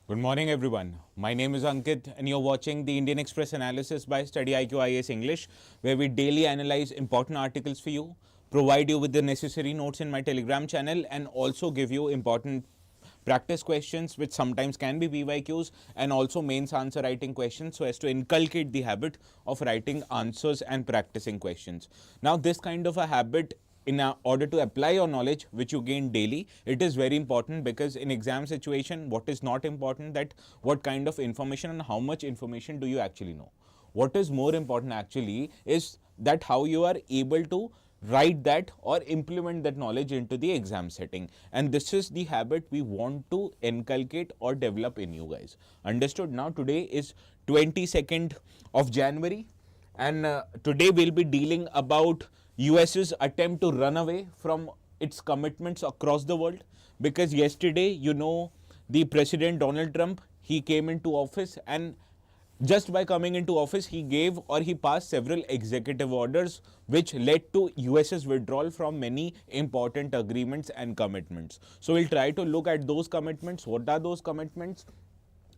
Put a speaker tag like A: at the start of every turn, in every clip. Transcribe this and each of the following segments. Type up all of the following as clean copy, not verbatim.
A: Good morning, everyone. My name is Ankit, and you're watching the Indian Express analysis by StudyIQ IAS English, where we daily analyze important articles for you, provide you with the necessary notes in my Telegram channel, and also give you important practice questions, which sometimes can be PYQs, and also mains answer writing questions, so as to inculcate the habit of writing answers and practicing questions. Now, this kind of a habit in order to apply your knowledge which you gain daily, it is very important, because in exam situation what is not important that what kind of information and how much information do you actually know. What is more important actually is that how you are able to write that or implement that knowledge into the exam setting, and this is the habit we want to inculcate or develop in you guys. Understood? Now today is 22nd of January, and today we'll be dealing about US's attempt to run away from its commitments across the world. Because yesterday, the President Donald Trump, he came into office, and just by coming into office, he gave or he passed several executive orders which led to US's withdrawal from many important agreements and commitments. So we'll try to look at those commitments. What are those commitments?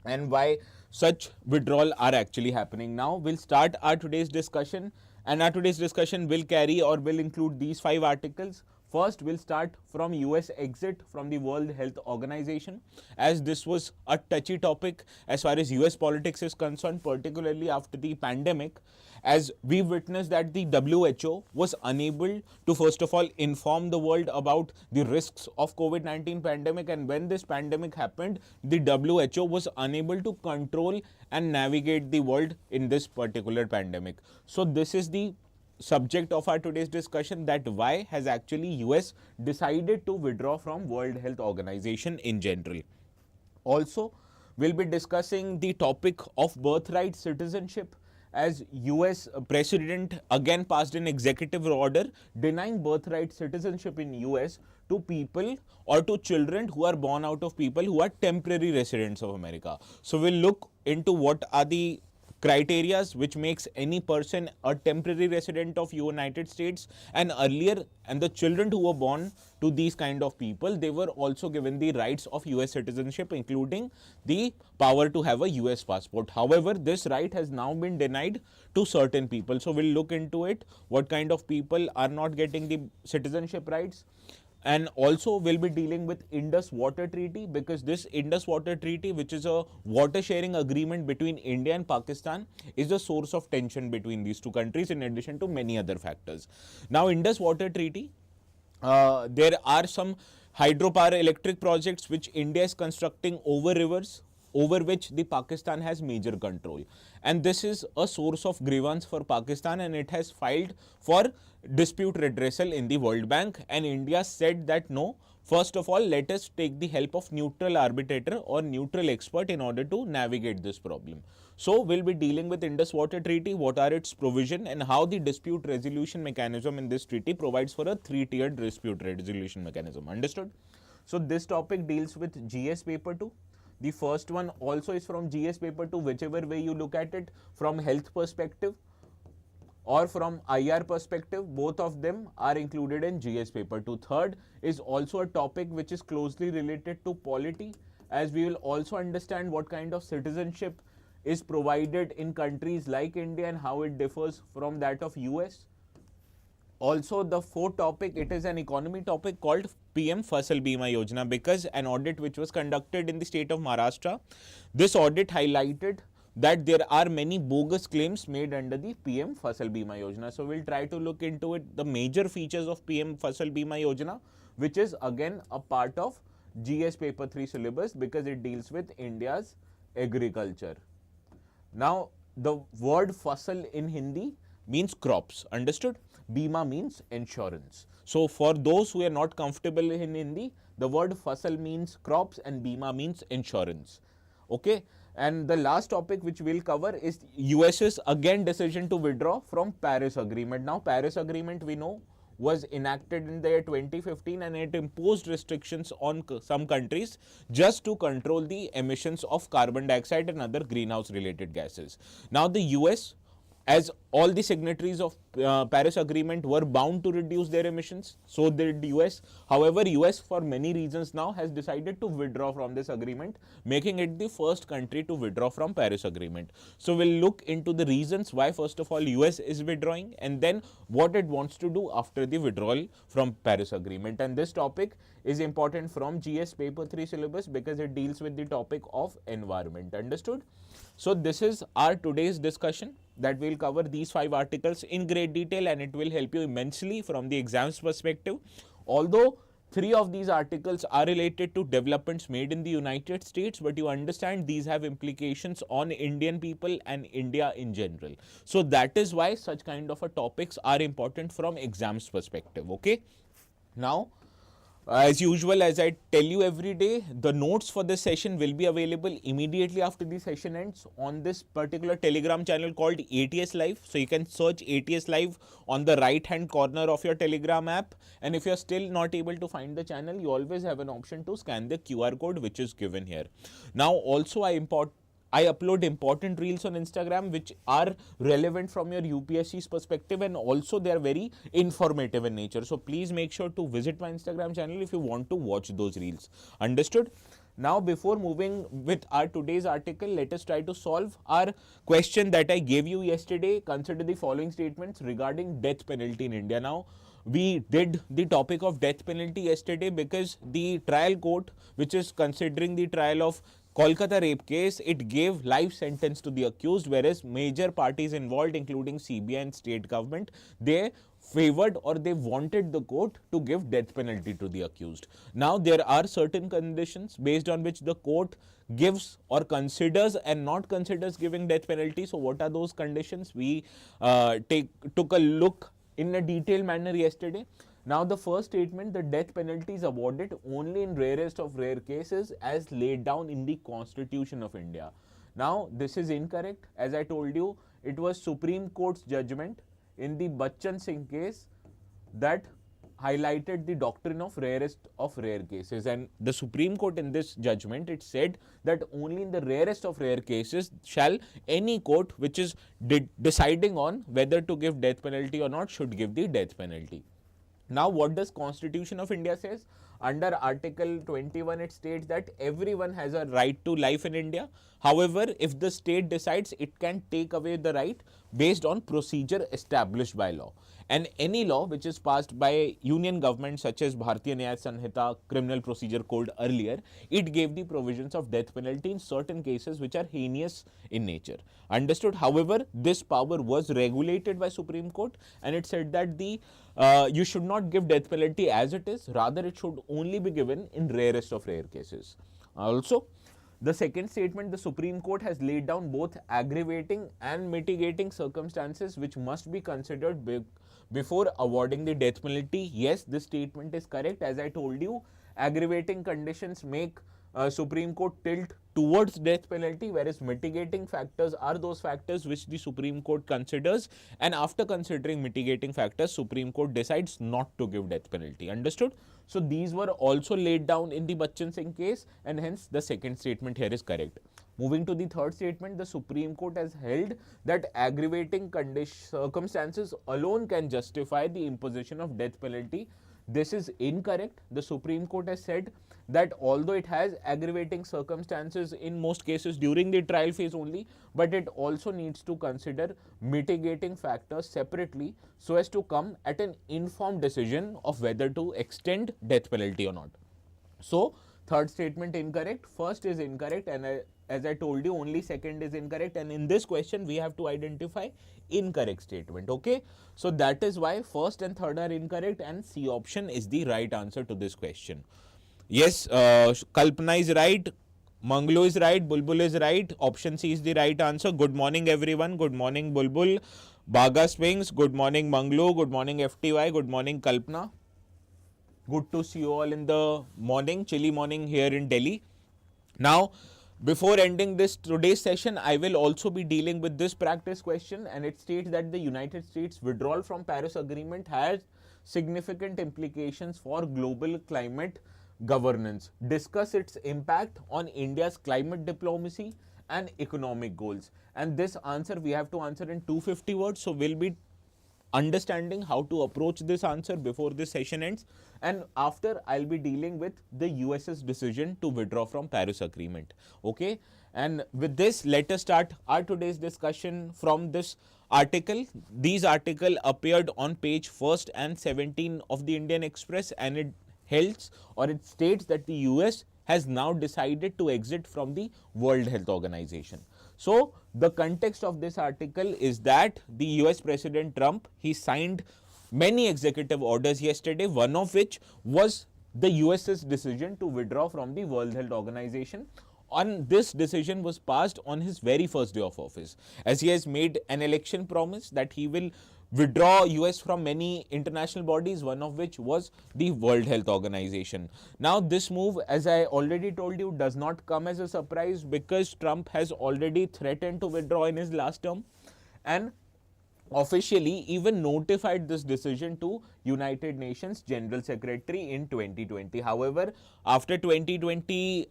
A: And why such withdrawal are actually happening. Now we'll start our today's discussion, and our today's discussion will carry or will include these 5 articles. First, we'll start from US exit from the World Health Organization, as this was a touchy topic as far as US politics is concerned, particularly after the pandemic, as we witnessed that the WHO was unable to first of all inform the world about the risks of COVID-19 pandemic, and when this pandemic happened, the WHO was unable to control and navigate the world in this particular pandemic. So this is the subject of our today's discussion, that why has actually US decided to withdraw from World Health Organization in general. Also, we'll be discussing the topic of birthright citizenship, as US President again passed an executive order denying birthright citizenship in US to people or to children who are born out of people who are temporary residents of America. So we'll look into what are the criterias which makes any person a temporary resident of United States, and earlier, and the children who were born to these kind of people, they were also given the rights of US citizenship, including the power to have a US passport. However, this right has now been denied to certain people. So we'll look into it, what kind of people are not getting the citizenship rights. And also we'll be dealing with Indus Water Treaty, because this Indus Water Treaty, which is a water sharing agreement between India and Pakistan, is the source of tension between these two countries, in addition to many other factors. Now, Indus Water Treaty, there are some hydropower electric projects which India is constructing over rivers, over which the Pakistan has major control, and this is a source of grievance for Pakistan, and it has filed for dispute redressal in the World Bank. And India said that no, first of all, let us take the help of neutral arbitrator or neutral expert in order to navigate this problem. So we'll be dealing with Indus Water Treaty, what are its provision, and how the dispute resolution mechanism in this treaty provides for a 3-tiered dispute resolution mechanism. Understood? So this topic deals with GS paper 2. The first one also is from GS paper 2, whichever way you look at it, from health perspective or from IR perspective, both of them are included in GS paper 2. Third is also a topic which is closely related to polity, as we will also understand what kind of citizenship is provided in countries like India and how it differs from that of US. Also, the fourth topic, it is an economy topic called PM Fasal Bima Yojana, because an audit which was conducted in the state of Maharashtra, this audit highlighted that there are many bogus claims made under the PM Fasal Bima Yojana. So we'll try to look into it, the major features of PM Fasal Bima Yojana, which is again a part of GS paper 3 syllabus, because it deals with India's agriculture. Now, the word Fasal in Hindi means crops. Understood? Bima means insurance. So for those who are not comfortable in Hindi, the word Fasal means crops and Bima means insurance. Okay? And the last topic which we'll cover is US's again decision to withdraw from Paris Agreement. Now, Paris Agreement, we know, was enacted in the year 2015, and it imposed restrictions on some countries just to control the emissions of carbon dioxide and other greenhouse related gases. Now, the US, as all the signatories of Paris Agreement were bound to reduce their emissions. So did US. However, US for many reasons now has decided to withdraw from this agreement, making it the first country to withdraw from Paris Agreement. So we'll look into the reasons why first of all US is withdrawing, and then what it wants to do after the withdrawal from Paris Agreement. And this topic is important from GS paper 3 syllabus because it deals with the topic of environment. Understood? So this is our today's discussion, that we'll cover these 5 articles in great detail, and it will help you immensely from the exams perspective. Although 3 of these articles are related to developments made in the United States, but you understand these have implications on Indian people and India in general. So that is why such kind of topics are important from exams perspective. Okay. Now, as usual, as I tell you every day, the notes for this session will be available immediately after the session ends on this particular Telegram channel called ATS Live. So you can search ATS Live on the right hand corner of your Telegram app. And if you're still not able to find the channel, you always have an option to scan the QR code which is given here. Now, also I upload important reels on Instagram which are relevant from your UPSC's perspective, and also they are very informative in nature. So please make sure to visit my Instagram channel if you want to watch those reels. Understood? Now, before moving with our today's article, let us try to solve our question that I gave you yesterday. Consider the following statements regarding death penalty in India. Now, we did the topic of death penalty yesterday because the trial court, which is considering the trial of Kolkata rape case, it gave life sentence to the accused, whereas major parties involved, including CBI and state government, they favored or they wanted the court to give death penalty to the accused. Now, there are certain conditions based on which the court gives or considers and not considers giving death penalty. So, what are those conditions? We took a look in a detailed manner yesterday. Now, the first statement, the death penalty is awarded only in rarest of rare cases as laid down in the Constitution of India. Now, this is incorrect. As I told you, it was Supreme Court's judgment in the Bachchan Singh case that highlighted the doctrine of rarest of rare cases, and the Supreme Court in this judgment, it said that only in the rarest of rare cases shall any court which is deciding on whether to give death penalty or not should give the death penalty. Now, what does Constitution of India says? Under Article 21, it states that everyone has a right to life in India. However, if the state decides, it can take away the right based on procedure established by law. And any law which is passed by union government such as Bharatiya Nyaya Sanhita, Criminal Procedure Code earlier, it gave the provisions of death penalty in certain cases which are heinous in nature. Understood? However, this power was regulated by Supreme Court, and it said that you should not give death penalty as it is, rather it should only be given in rarest of rare cases. Also, the second statement, the Supreme Court has laid down both aggravating and mitigating circumstances which must be considered before awarding the death penalty. Yes, this statement is correct. As I told you, aggravating conditions make Supreme Court tilt towards death penalty, whereas mitigating factors are those factors which the Supreme Court considers, and after considering mitigating factors, Supreme Court decides not to give death penalty. Understood? So these were also laid down in the Bachchan Singh case, and hence the second statement here is correct. Moving to the third statement, the Supreme Court has held that aggravating circumstances alone can justify the imposition of death penalty. This is incorrect. The Supreme Court has said that although it has aggravating circumstances in most cases during the trial phase only, but it also needs to consider mitigating factors separately so as to come at an informed decision of whether to extend death penalty or not. So, third statement incorrect, first is incorrect, and as I told you, only second is incorrect, and in this question we have to identify incorrect statement. Okay, so that is why first and third are incorrect, and C option is the right answer to this question. Yes, Kalpana is right, Manglo is right, Bulbul is right, option C is the right answer. Good morning everyone, good morning Bulbul, Baga Swings, good morning Manglo, good morning FTY, good morning Kalpana. Good to see you all in the morning, chilly morning here in Delhi. Now, before ending this today's session, I will also be dealing with this practice question, and it states that the United States withdrawal from Paris Agreement has significant implications for global climate governance. Discuss its impact on India's climate diplomacy and economic goals. And this answer we have to answer in 250 words. So we'll be understanding how to approach this answer before this session ends, and after I'll be dealing with the US's decision to withdraw from Paris Agreement. Okay, and with this, let us start our today's discussion from this article. These article appeared on page 1st and 17 of the Indian Express, and it holds or it states that the US has now decided to exit from the World Health Organization. So the context of this article is that the US President Trump, he signed many executive orders yesterday, one of which was the US's decision to withdraw from the World Health Organization. And this decision was passed on his very first day of office, as he has made an election promise that he will withdraw US from many international bodies, one of which was the World Health Organization. Now this move, as I already told you, does not come as a surprise, because Trump has already threatened to withdraw in his last term and officially even notified this decision to United Nations General Secretary in 2020. However, after 2020,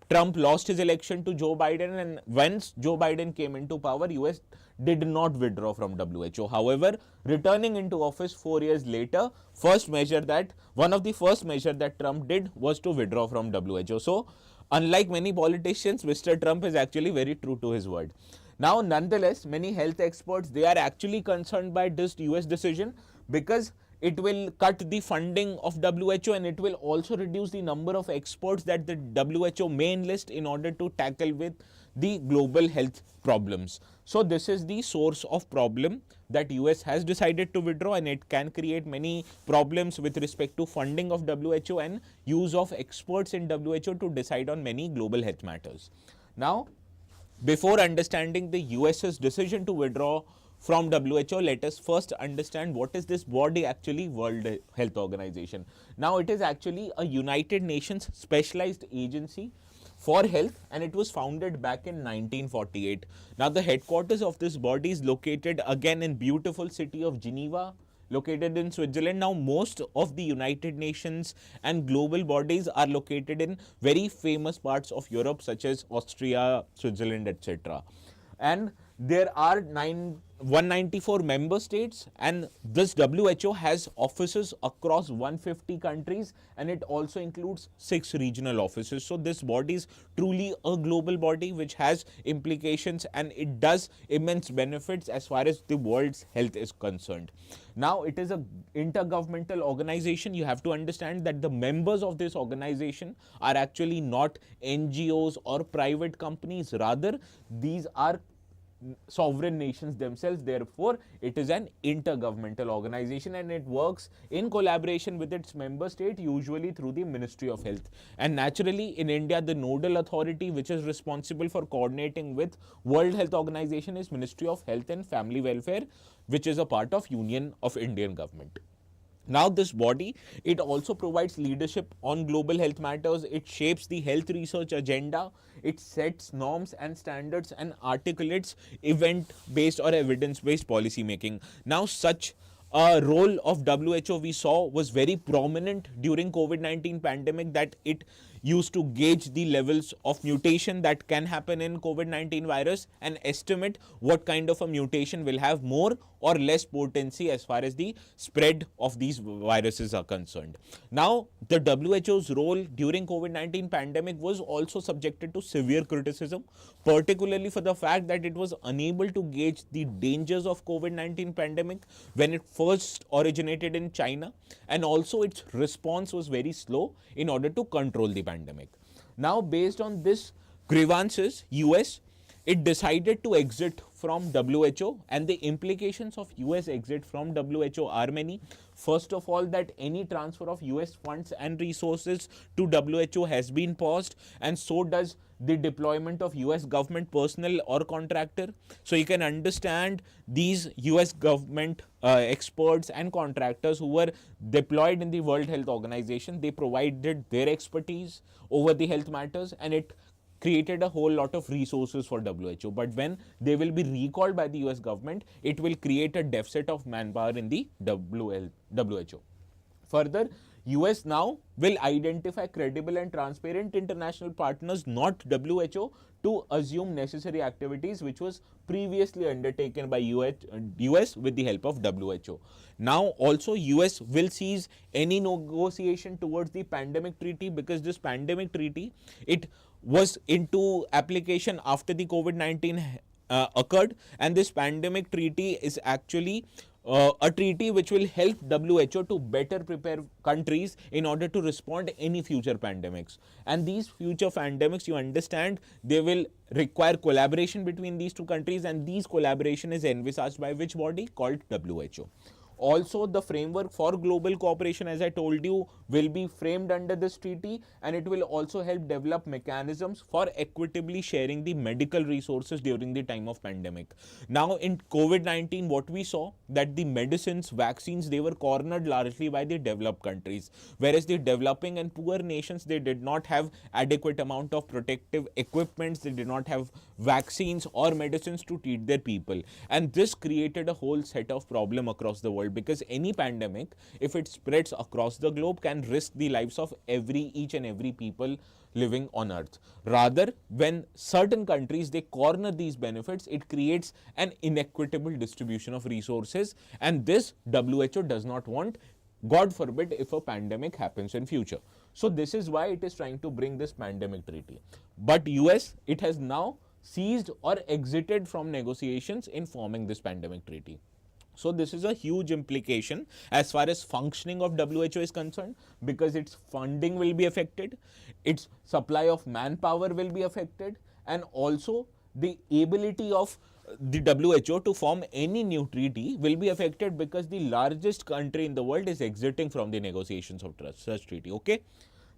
A: Trump lost his election to Joe Biden, and once Joe Biden came into power, US did not withdraw from WHO. However, returning into office 4 years later, one of the first measure that Trump did was to withdraw from WHO. So, unlike many politicians, Mr. Trump is actually very true to his word. Now, nonetheless, many health experts, they are actually concerned by this US decision, because it will cut the funding of WHO, and it will also reduce the number of experts that the WHO may enlist in order to tackle with the global health problems. So this is the source of problem that US has decided to withdraw, and it can create many problems with respect to funding of WHO and use of experts in WHO to decide on many global health matters. Now, before understanding the US's decision to withdraw from WHO, let us first understand what is this body actually, World Health Organization. Now, it is actually a United Nations specialized agency for health, and it was founded back in 1948. Now, the headquarters of this body is located again in beautiful city of Geneva, located in Switzerland. Now, most of the United Nations and global bodies are located in very famous parts of Europe, such as Austria, Switzerland, etc. And there are 194 member states, and this WHO has offices across 150 countries, and it also includes 6 regional offices. So this body is truly a global body which has implications, and it does immense benefits as far as the world's health is concerned. Now, it is an intergovernmental organization. You have to understand that the members of this organization are actually not NGOs or private companies. Rather, these are sovereign nations themselves. Therefore, it is an intergovernmental organization, and it works in collaboration with its member state, usually through the Ministry of Health. And naturally, in India, the nodal authority which is responsible for coordinating with World Health Organization is Ministry of Health and Family Welfare, which is a part of Union of Indian Government. Now, this body, it also provides leadership on global health matters. It shapes the health research agenda. It sets norms and standards and articulates event-based or evidence-based policy making. Now, such a role of WHO we saw was very prominent during COVID-19 pandemic, that it used to gauge the levels of mutation that can happen in COVID-19 virus and estimate what kind of a mutation will have more or less potency as far as the spread of these viruses are concerned. Now, the WHO's role during COVID-19 pandemic was also subjected to severe criticism, particularly for the fact that it was unable to gauge the dangers of COVID-19 pandemic when it first originated in China, and also its response was very slow in order to control the pandemic. Now, based on this grievances, US, it decided to exit from WHO, and the implications of US exit from WHO are many. First of all, that any transfer of US funds and resources to WHO has been paused, and so does the deployment of US government personnel or contractor. So you can understand these US government experts and contractors who were deployed in the World Health Organization, they provided their expertise over the health matters, and it created a whole lot of resources for WHO. But when they will be recalled by the US government, it will create a deficit of manpower in the WHO. Further, US now will identify credible and transparent international partners, not WHO, to assume necessary activities which was previously undertaken by US with the help of WHO. Now also US will cease any negotiation towards the pandemic treaty, because this pandemic treaty, it was into application after the COVID-19 occurred, and this pandemic treaty is actually a treaty which will help WHO to better prepare countries in order to respond to any future pandemics. And these future pandemics, you understand, they will require collaboration between these two countries, and these collaboration is envisaged by which body? Called WHO. Also, the framework for global cooperation, as I told you, will be framed under this treaty, and it will also help develop mechanisms for equitably sharing the medical resources during the time of pandemic. Now, in COVID-19, what we saw, that the medicines, vaccines, they were cornered largely by the developed countries, whereas the developing and poor nations, they did not have adequate amount of protective equipments, they did not have vaccines or medicines to treat their people, and this created a whole set of problem across the world, because any pandemic, if it spreads across the globe, can risk the lives of each and every people living on earth. Rather, when certain countries, they corner these benefits, it creates an inequitable distribution of resources, and this WHO does not want. God forbid if a pandemic happens in future. So this is why it is trying to bring this pandemic treaty. But US, it has now ceased or exited from negotiations in forming this pandemic treaty. So this is a huge implication as far as functioning of WHO is concerned, because its funding will be affected, its supply of manpower will be affected, and also the ability of the WHO to form any new treaty will be affected, because the largest country in the world is exiting from the negotiations of such treaty. Okay.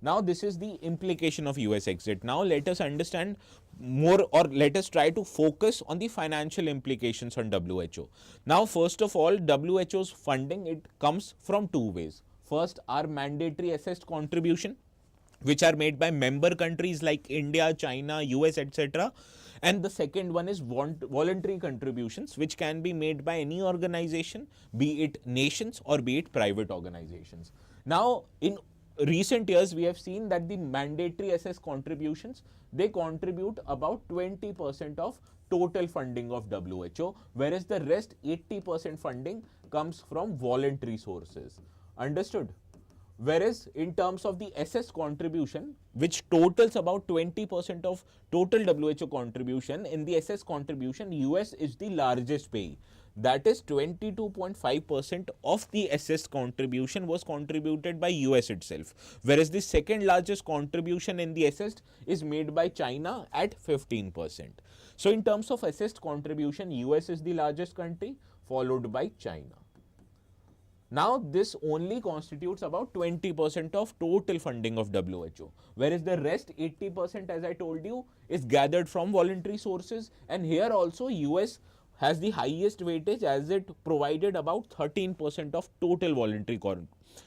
A: Now, this is the implication of US exit. Now, let us understand more, or let us try to focus on the financial implications on WHO. Now, first of all, WHO's funding, it comes from two ways. First, our mandatory assessed contribution, which are made by member countries like India, China, US, etc. And the second one is voluntary contributions, which can be made by any organization, be it nations or be it private organizations. Now, in recent years, we have seen that the mandatory assessed contributions, they contribute about 20% of total funding of WHO, whereas the rest 80% funding comes from voluntary sources. Understood? Whereas in terms of the assessed contribution, which totals about 20% of total WHO contribution, in the assessed contribution, US is the largest payee. That is 22.5% of the assessed contribution was contributed by US itself, whereas the second largest contribution in the assessed is made by China at 15%. So in terms of assessed contribution, US is the largest country, followed by China. Now, this only constitutes about 20% of total funding of WHO, whereas the rest 80%, as I told you, is gathered from voluntary sources, and here also US has the highest weightage, as it provided about 13% of total voluntary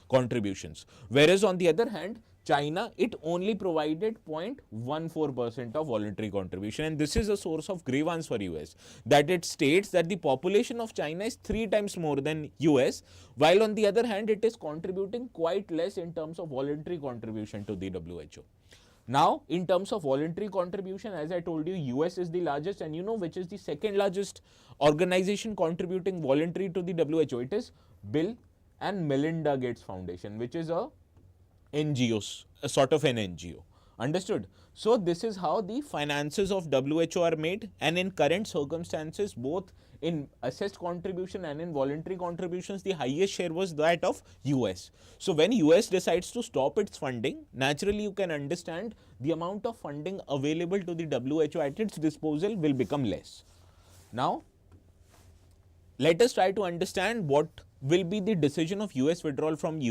A: contributions, whereas on the other hand, China, it only provided 0.14% of voluntary contribution, and this is a source of grievance for US, that it states that the population of China is 3 times more than US, while on the other hand, it is contributing quite less in terms of voluntary contribution to the WHO. Now, in terms of voluntary contribution, as I told you, US is the largest, and you know which is the second largest organization contributing voluntary to the WHO. It is Bill and Melinda Gates Foundation, which is a NGO, a sort of an NGO. Understood? So this is how the finances of WHO are made, and in current circumstances, both in assessed contribution and in voluntary contributions, the highest share was that of US. So when US decides to stop its funding, naturally you can understand the amount of funding available to the WHO at its disposal will become less. Now, let us try to understand what will be the decision of US withdrawal from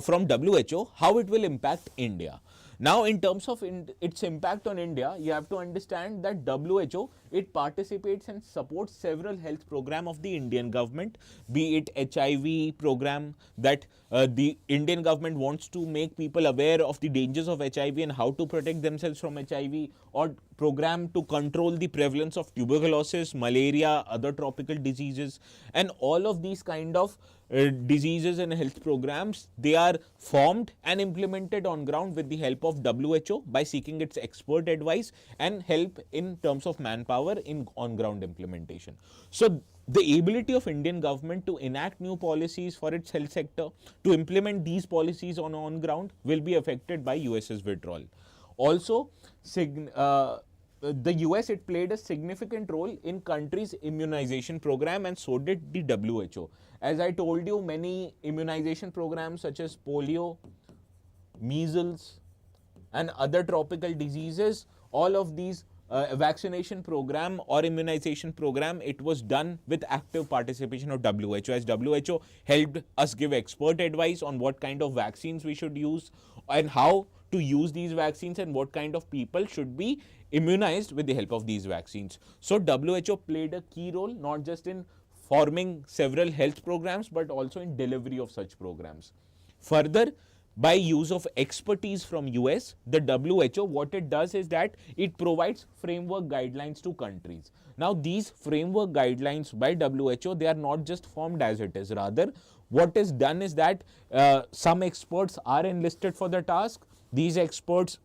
A: from WHO, how it will impact India. Now, in terms of its impact on India, you have to understand that WHO, it participates and supports several health programs of the Indian government, be it HIV program, that the Indian government wants to make people aware of the dangers of HIV and how to protect themselves from HIV, or program to control the prevalence of tuberculosis, malaria, other tropical diseases, and all of these kind of diseases and health programs, they are formed and implemented on ground with the help of WHO by seeking its expert advice and help in terms of manpower in on-ground implementation. So the ability of Indian government to enact new policies for its health sector, to implement these policies on ground, will be affected by US's withdrawal. Also, the US, it played a significant role in countries' immunization program, and so did the WHO. As I told you, many immunization programs such as polio, measles, and other tropical diseases, all of these vaccination program or immunization program, it was done with active participation of WHO, as WHO helped us give expert advice on what kind of vaccines we should use and how to use these vaccines and what kind of people should be immunized with the help of these vaccines. So WHO played a key role not just in forming several health programs but also in delivery of such programs. Further, by use of expertise from US, the WHO, what it does is that it provides framework guidelines to countries. Now, these framework guidelines by WHO, they are not just formed as it is. Rather, what is done is that some experts are enlisted for the task. These experts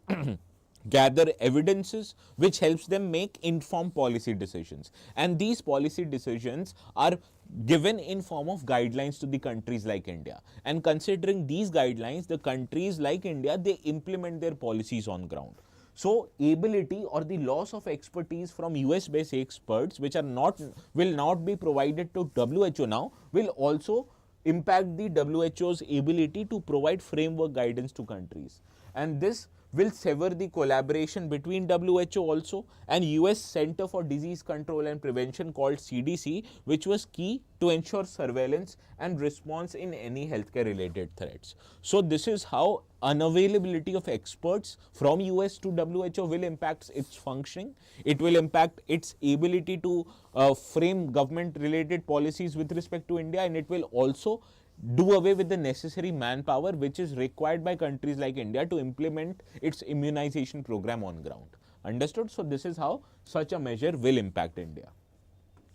A: gather evidences which helps them make informed policy decisions, and these policy decisions are given in form of guidelines to the countries like India, and considering these guidelines, the countries like India, they implement their policies on ground. So ability or the loss of expertise from US based experts which will not be provided to WHO now will also impact the WHO's ability to provide framework guidance to countries, and this will sever the collaboration between WHO also and US Center for Disease Control and Prevention called CDC, which was key to ensure surveillance and response in any healthcare related threats. So this is how unavailability of experts from US to WHO will impact its functioning. It will impact its ability to frame government related policies with respect to India, and it will also do away with the necessary manpower which is required by countries like India to implement its immunization program on ground. Understood? So this is how such a measure will impact India.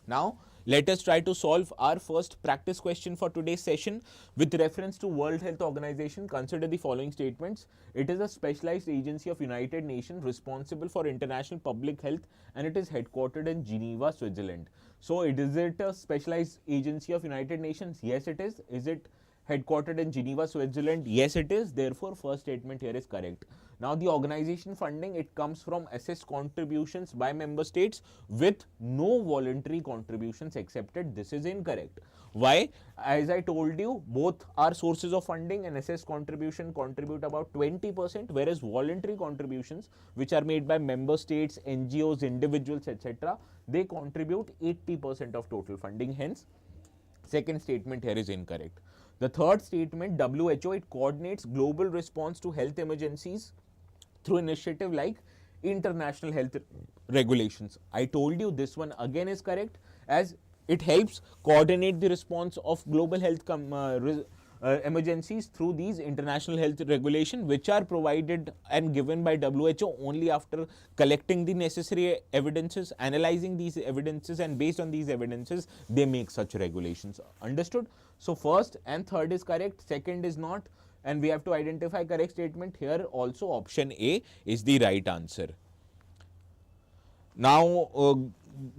A: Now, let us try to solve our first practice question for today's session. With reference to World Health Organization, consider the following statements. It is a specialized agency of United Nations responsible for international public health, and it is headquartered in Geneva, Switzerland. So, is it a specialized agency of United Nations? Yes, it is. Is it headquartered in Geneva, Switzerland? Yes, it is. Therefore, first statement here is correct. Now, the organization funding, it comes from assessed contributions by member states with no voluntary contributions accepted. This is incorrect. Why? As I told you, both are sources of funding, and assessed contribution contribute about 20%, whereas voluntary contributions, which are made by member states, NGOs, individuals, etc., they contribute 80% of total funding. Hence, second statement here is incorrect. The third statement, WHO, it coordinates global response to health emergencies through initiative like international health regulations. I told you this one again is correct, as it helps coordinate the response of global health emergencies through these international health regulations, which are provided and given by WHO only after collecting the necessary evidences, analyzing these evidences, and based on these evidences, they make such regulations. Understood? So first and third is correct, second is not, and we have to identify correct statement. Here also option A is the right answer. Now,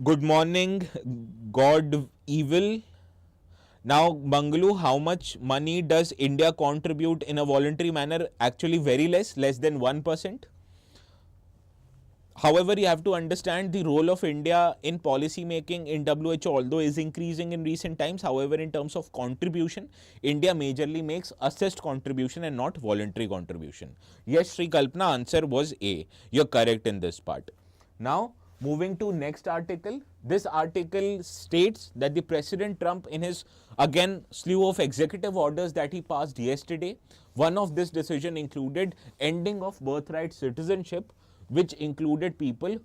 A: good morning, God Evil. Now, Bangalore, how much money does India contribute in a voluntary manner? Actually, very less than 1%. However, you have to understand the role of India in policy making in WHO, although is increasing in recent times. However, in terms of contribution, India majorly makes assessed contribution and not voluntary contribution. Yes, Sri Kalpana, answer was A. You're correct in this part. Now, moving to next article. This article states that the President Trump, in his again slew of executive orders that he passed yesterday, one of this decision included ending of birthright citizenship, which included people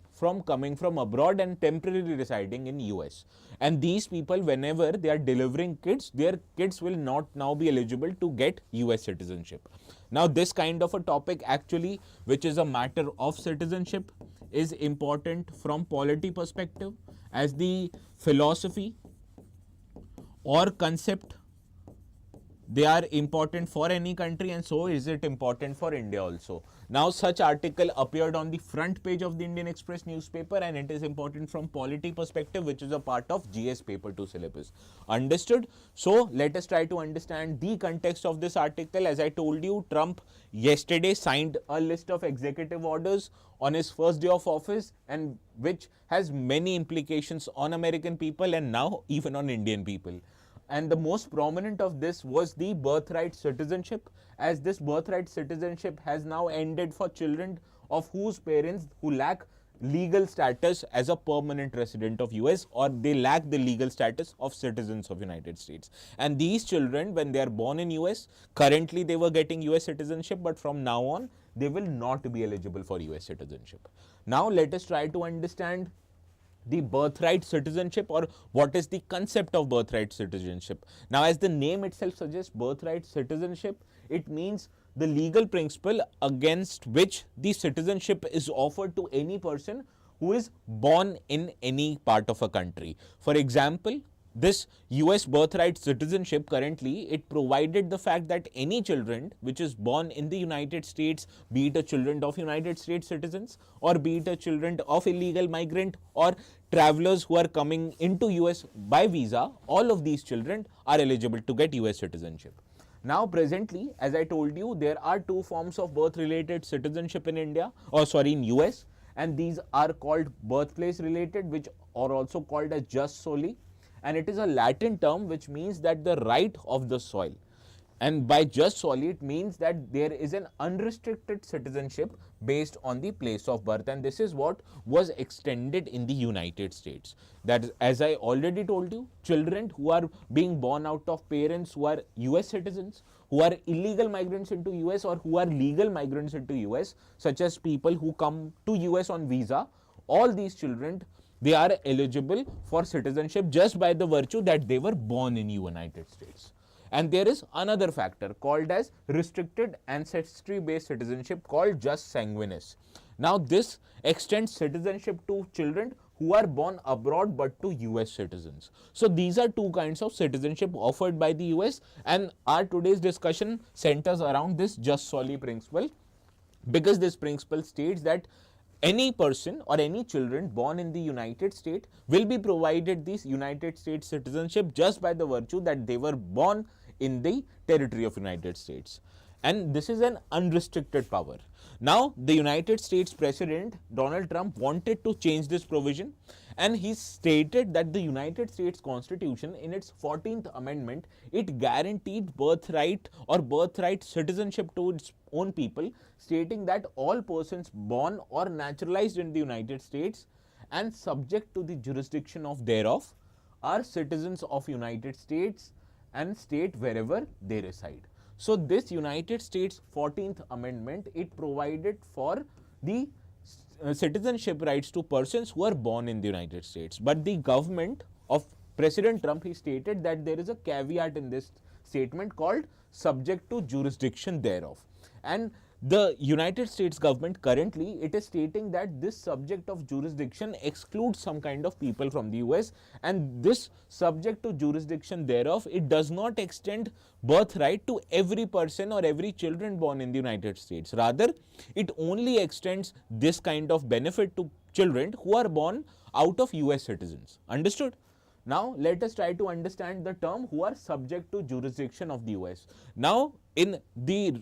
A: coming from abroad and temporarily residing in US. And these people, whenever they are delivering kids, their kids will not now be eligible to get US citizenship. Now, this kind of a topic actually, which is a matter of citizenship, is important from polity perspective, as the philosophy or concept they are important for any country, and so is it important for India also. Now, such article appeared on the front page of the Indian Express newspaper, and it is important from polity perspective, which is a part of GS paper 2 syllabus. Understood? So, let us try to understand the context of this article. As I told you, Trump yesterday signed a list of executive orders on his first day of office, and which has many implications on American people and now even on Indian people. And the most prominent of this was the birthright citizenship, as this birthright citizenship has now ended for children of whose parents who lack legal status as a permanent resident of US, or they lack the legal status of citizens of United States. And these children, when they are born in US, currently they were getting US citizenship, but from now on they will not be eligible for US citizenship. Now let us try to understand the birthright citizenship, or what is the concept of birthright citizenship. Now, as the name itself suggests, birthright citizenship, it means the legal principle against which the citizenship is offered to any person who is born in any part of a country. For example, this US birthright citizenship, currently it provided the fact that any children which is born in the United States, be it a children of United States citizens, or be it a children of illegal migrant or travelers who are coming into US by visa, all of these children are eligible to get US citizenship. Now presently, as I told you, there are two forms of birth related citizenship in India, or sorry, in US, and these are called birthplace related, which are also called as jus soli. And it is a Latin term which means that the right of the soil. And by jus soli, it means that there is an unrestricted citizenship based on the place of birth, and this is what was extended in the United States. That is, as I already told you, children who are being born out of parents who are US citizens, who are illegal migrants into US, or who are legal migrants into US, such as people who come to US on visa, all these children, they are eligible for citizenship just by the virtue that they were born in United States. And there is another factor called as restricted ancestry based citizenship called jus sanguinis. Now this extends citizenship to children who are born abroad but to US citizens. So these are two kinds of citizenship offered by the US, and our today's discussion centers around this jus soli principle, because this principle states that any person or any children born in the United States will be provided this United States citizenship just by the virtue that they were born in the territory of United States. And this is an unrestricted power. Now, the United States President Donald Trump wanted to change this provision, and he stated that the United States Constitution in its 14th Amendment, it guaranteed birthright or birthright citizenship to its own people, stating that all persons born or naturalized in the United States and subject to the jurisdiction of thereof are citizens of United States and state wherever they reside. So this United States 14th Amendment, it provided for the citizenship rights to persons who are born in the United States. But the government of President Trump, he stated that there is a caveat in this statement called subject to jurisdiction thereof. And the United States government currently, it is stating that this subject of jurisdiction excludes some kind of people from the US, and this subject to jurisdiction thereof, it does not extend birthright to every person or every children born in the United States. Rather, it only extends this kind of benefit to children who are born out of US citizens. Understood? Now, let us try to understand the term who are subject to jurisdiction of the US. Now, in the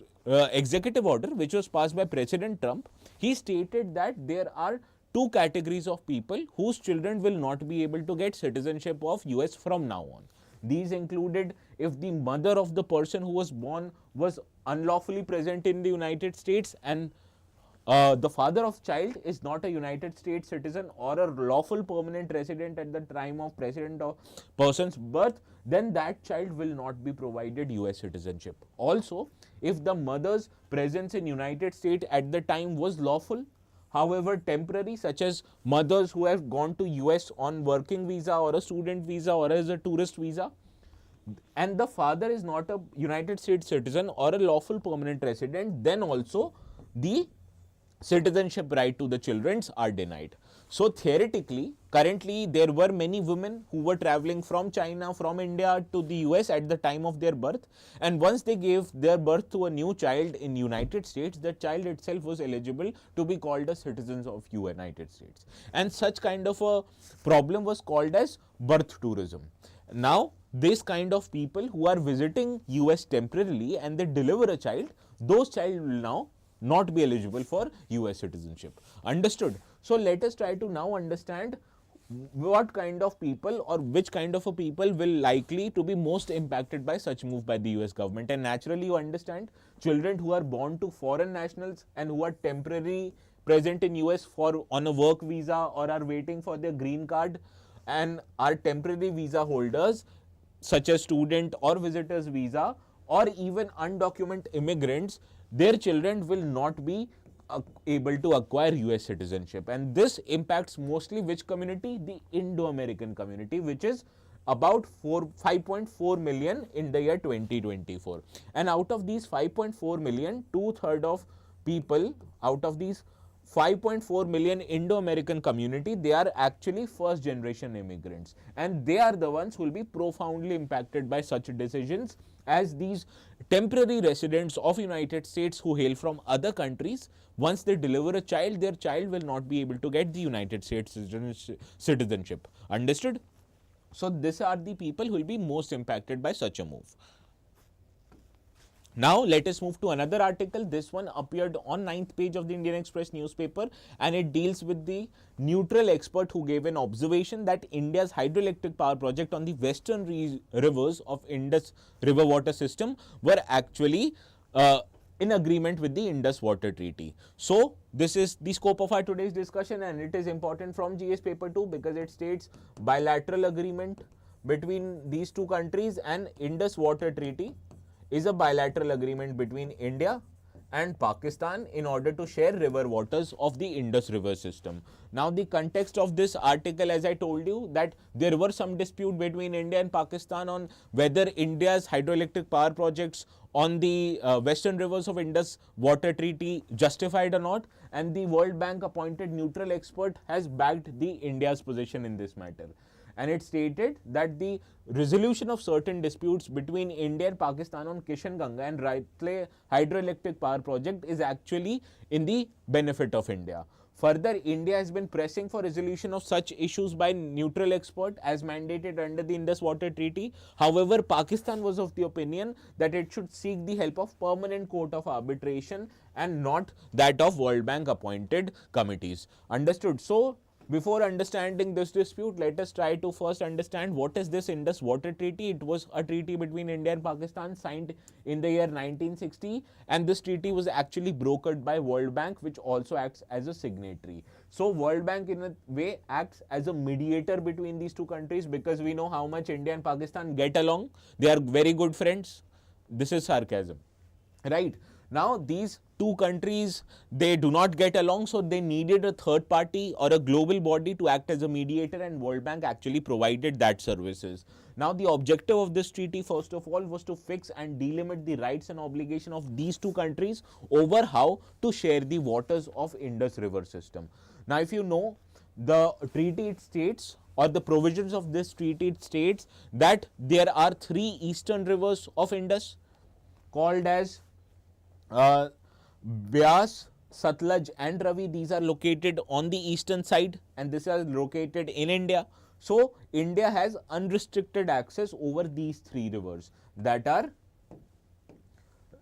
A: executive order which was passed by President Trump, he stated that there are two categories of people whose children will not be able to get citizenship of US from now on. These included if the mother of the person who was born was unlawfully present in the United States, and the father of child is not a United States citizen or a lawful permanent resident at the time of president of person's birth, then that child will not be provided US citizenship. Also, if the mother's presence in United States at the time was lawful, however temporary, such as mothers who have gone to US on working visa or a student visa or as a tourist visa, and the father is not a United States citizen or a lawful permanent resident, then also the citizenship right to the children are denied. So theoretically, currently there were many women who were traveling from China, from India to the US at the time of their birth, and once they gave their birth to a new child in United States, that child itself was eligible to be called as citizens of United States. And such kind of a problem was called as birth tourism. Now, this kind of people who are visiting US temporarily and they deliver a child, those child will now not be eligible for US citizenship. Understood? So let us try to now understand what kind of people or which kind of a people will likely to be most impacted by such move by the US government. And naturally, you understand, children who are born to foreign nationals and who are temporarily present in US for on a work visa or are waiting for their green card and are temporary visa holders such as student or visitors visa or even undocumented immigrants, their children will not be able to acquire US citizenship. And this impacts mostly which community? The Indo-American community, which is about 5.4 million in the year 2024. And out of these 5.4 million, 2/3 of people out of these 5.4 million Indo-American community, they are actually first generation immigrants, and they are the ones who will be profoundly impacted by such decisions, as these temporary residents of United States who hail from other countries, once they deliver a child, their child will not be able to get the United States citizenship. Understood? So these are the people who will be most impacted by such a move. Now let us move to another article. This one appeared on 9th page of the Indian Express newspaper, and it deals with the neutral expert who gave an observation that India's hydroelectric power project on the western rivers of Indus river water system were actually in agreement with the Indus water treaty. So this is the scope of our today's discussion, and it is important from GS paper 2 because it states bilateral agreement between these two countries, and Indus water treaty is a bilateral agreement between India and Pakistan in order to share river waters of the Indus river system. Now the context of this article, as I told you, that there were some dispute between India and Pakistan on whether India's hydroelectric power projects on the western rivers of Indus water treaty justified or not, and the World Bank appointed neutral expert has backed the India's position in this matter. And it stated that the resolution of certain disputes between India and Pakistan on Kishan Ganga and Ratle hydroelectric power project is actually in the benefit of India. Further, India has been pressing for resolution of such issues by neutral expert as mandated under the Indus Water Treaty. However, Pakistan was of the opinion that it should seek the help of permanent court of arbitration and not that of World Bank appointed committees. Understood? So, before understanding this dispute, let us try to first understand what is this Indus Water Treaty. It was a treaty between India and Pakistan signed in the year 1960, and this treaty was actually brokered by World Bank, which also acts as a signatory. So World Bank in a way acts as a mediator between these two countries, because we know how much India and Pakistan get along. They are very good friends. This is sarcasm, right? Now these two countries, they do not get along, so they needed a third party or a global body to act as a mediator, and World Bank actually provided that services. Now the objective of this treaty, first of all, was to fix and delimit the rights and obligation of these two countries over how to share the waters of Indus river system. Now if you know, the treaty it states, or the provisions of this treaty it states, that there are three eastern rivers of Indus called as Byas, Satluj and Ravi. These are located on the eastern side, and this is located in India. So India has unrestricted access over these three rivers, that are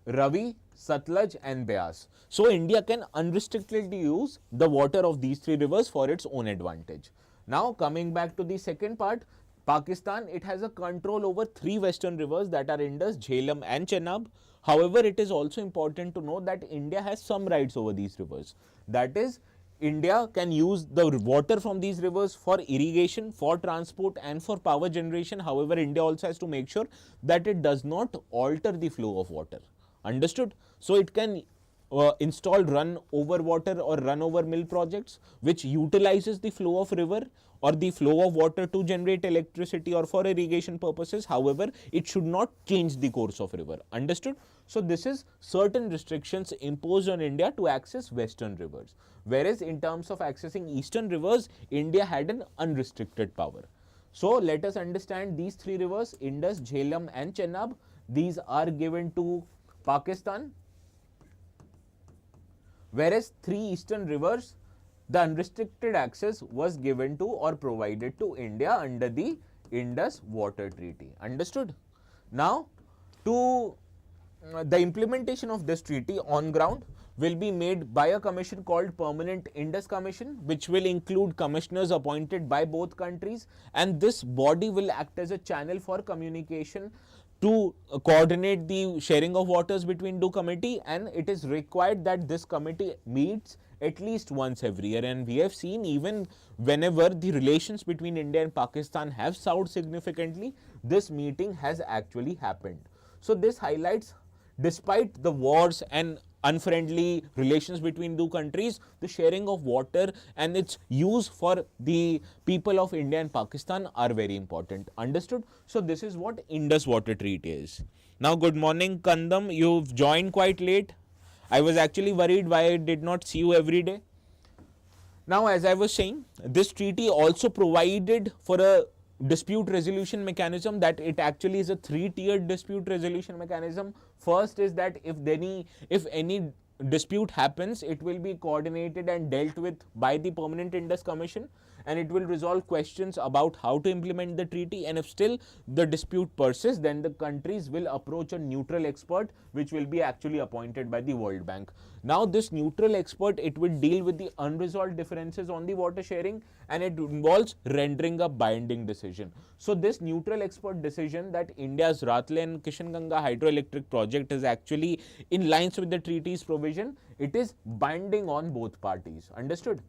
A: Ravi, Satluj and Byas. So India can unrestrictedly use the water of these three rivers for its own advantage. Now coming back to the second part, Pakistan, it has a control over three western rivers, that are Indus, Jhelum and Chenab. However, it is also important to know that India has some rights over these rivers. That is, India can use the water from these rivers for irrigation, for transport and for power generation. However, India also has to make sure that it does not alter the flow of water. Understood? So it can installed run over water or run over mill projects which utilizes the flow of river or the flow of water to generate electricity or for irrigation purposes. However, it should not change the course of river. Understood? So this is certain restrictions imposed on India to access western rivers. Whereas in terms of accessing eastern rivers, India had an unrestricted power. So let us understand these three rivers, Indus, Jhelum and Chenab. These are given to Pakistan. Whereas three eastern rivers, the unrestricted access was given to or provided to India under the Indus Water Treaty. Understood? Now, to the implementation of this treaty on ground will be made by a commission called Permanent Indus Commission, which will include commissioners appointed by both countries, and this body will act as a channel for communication to coordinate the sharing of waters between two committee, and it is required that this committee meets at least once every year. And we have seen even whenever the relations between India and Pakistan have soured significantly, this meeting has actually happened. So this highlights, despite the wars and unfriendly relations between two countries, the sharing of water and its use for the people of India and Pakistan are very important. Understood? So this is what Indus Water Treaty is. Now, good morning, Kandam. You've joined quite late. I was actually worried why I did not see you every day. Now, as I was saying, this treaty also provided for a dispute resolution mechanism, that it actually is a three-tiered dispute resolution mechanism. First is that if any dispute happens, it will be coordinated and dealt with by the Permanent Indus Commission, and it will resolve questions about how to implement the treaty. And if still the dispute persists, then the countries will approach a neutral expert, which will be actually appointed by the World Bank. Now, this neutral expert, it will deal with the unresolved differences on the water sharing, and it involves rendering a binding decision. So this neutral expert decision that India's Ratle and Kishanganga hydroelectric project is actually in lines with the treaty's provision, it is binding on both parties. Understood?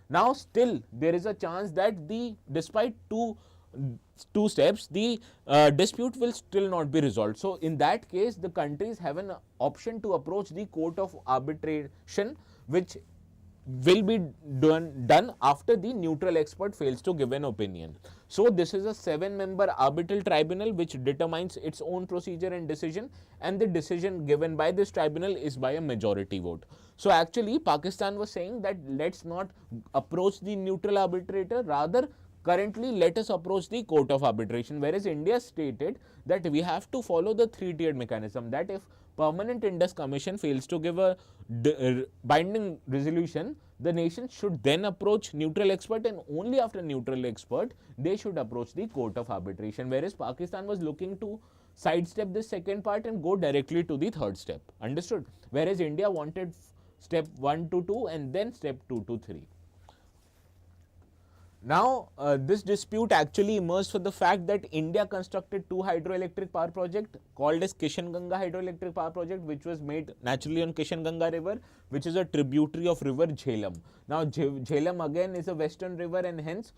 A: Now, still there is a chance that despite two steps, the dispute will still not be resolved. So in that case, the countries have an option to approach the court of arbitration, which will be done after the neutral expert fails to give an opinion. So this is a 7-member arbitral tribunal which determines its own procedure and decision, and the decision given by this tribunal is by a majority vote. So actually Pakistan was saying that let's not approach the neutral arbitrator, rather currently let us approach the court of arbitration, whereas India stated that we have to follow the three-tiered mechanism, that if Permanent Indus Commission fails to give a binding resolution, the nation should then approach neutral expert, and only after neutral expert they should approach the court of arbitration, whereas Pakistan was looking to sidestep this second part and go directly to the third step. Understood? Whereas India wanted step 1 to 2 and then step 2 to 3. Now, this dispute actually emerged for the fact that India constructed two hydroelectric power projects called as Kishanganga hydroelectric power project, which was made naturally on Kishanganga river, which is a tributary of river Jhelum. Now, Jhelum again is a western river, and hence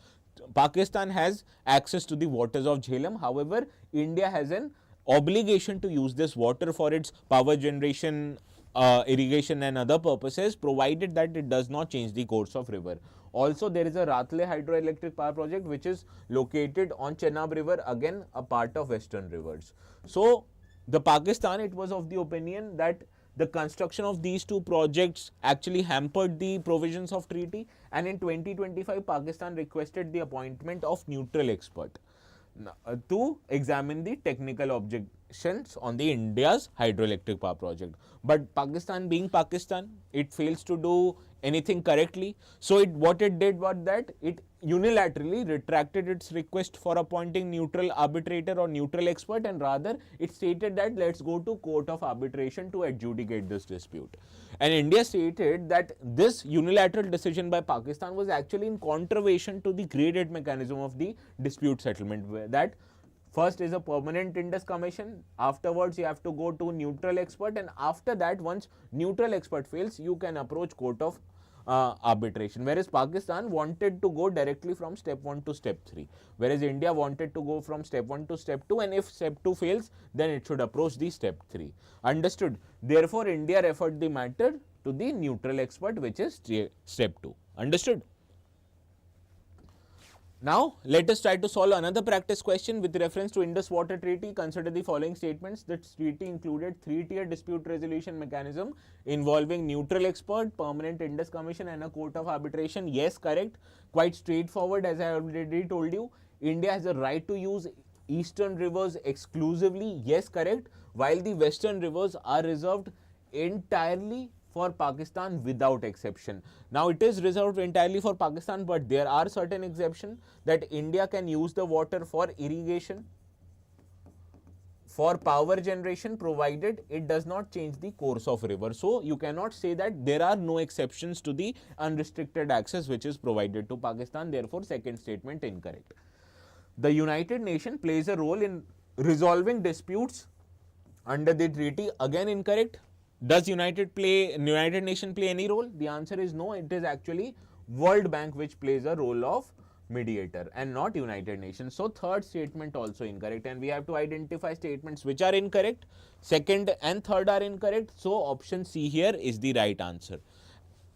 A: Pakistan has access to the waters of Jhelum. However, India has an obligation to use this water for its power generation, irrigation and other purposes, provided that it does not change the course of river. Also, there is a Ratle hydroelectric power project which is located on Chenab river, again a part of western rivers. So the Pakistan, it was of the opinion that the construction of these two projects actually hampered the provisions of treaty, and in 2025 Pakistan requested the appointment of neutral expert to examine the technical objections on the India's hydroelectric power project. But Pakistan being Pakistan, it fails to do anything correctly. So what it did was that it unilaterally retracted its request for appointing neutral arbitrator or neutral expert, and rather it stated that let's go to court of arbitration to adjudicate this dispute. And India stated that this unilateral decision by Pakistan was actually in contravention to the graded mechanism of the dispute settlement, that first is a Permanent Indus Commission, afterwards you have to go to neutral expert, and after that, once neutral expert fails, you can approach court of arbitration. Whereas Pakistan wanted to go directly from step 1 to step 3, whereas India wanted to go from step 1 to step 2, and if step 2 fails, then it should approach the step 3. Understood? Therefore, India referred the matter to the neutral expert, which is step 2. Understood? Now, let us try to solve another practice question with reference to Indus Water Treaty. Consider the following statements. The treaty included 3-tier dispute resolution mechanism involving neutral expert, permanent Indus commission and a court of arbitration. Yes, correct. Quite straightforward, as I already told you. India has a right to use eastern rivers exclusively. Yes, correct. While the western rivers are reserved entirely for Pakistan without exception. Now, it is reserved entirely for Pakistan, but there are certain exceptions that India can use the water for irrigation, for power generation, provided it does not change the course of river. So, you cannot say that there are no exceptions to the unrestricted access which is provided to Pakistan. Therefore, second statement incorrect. The United Nations plays a role in resolving disputes under the treaty. Again incorrect. Does United Nations play any role? The answer is no. It is actually World Bank which plays a role of mediator and not United Nations. So, third statement also incorrect, and we have to identify statements which are incorrect. Second and third are incorrect. So, option C here is the right answer.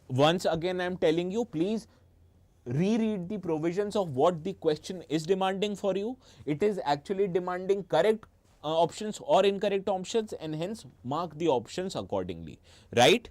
A: Once again, I am telling you, please reread the provisions of what the question is demanding for you. It is actually demanding correct options or incorrect options, and hence mark the options accordingly, right?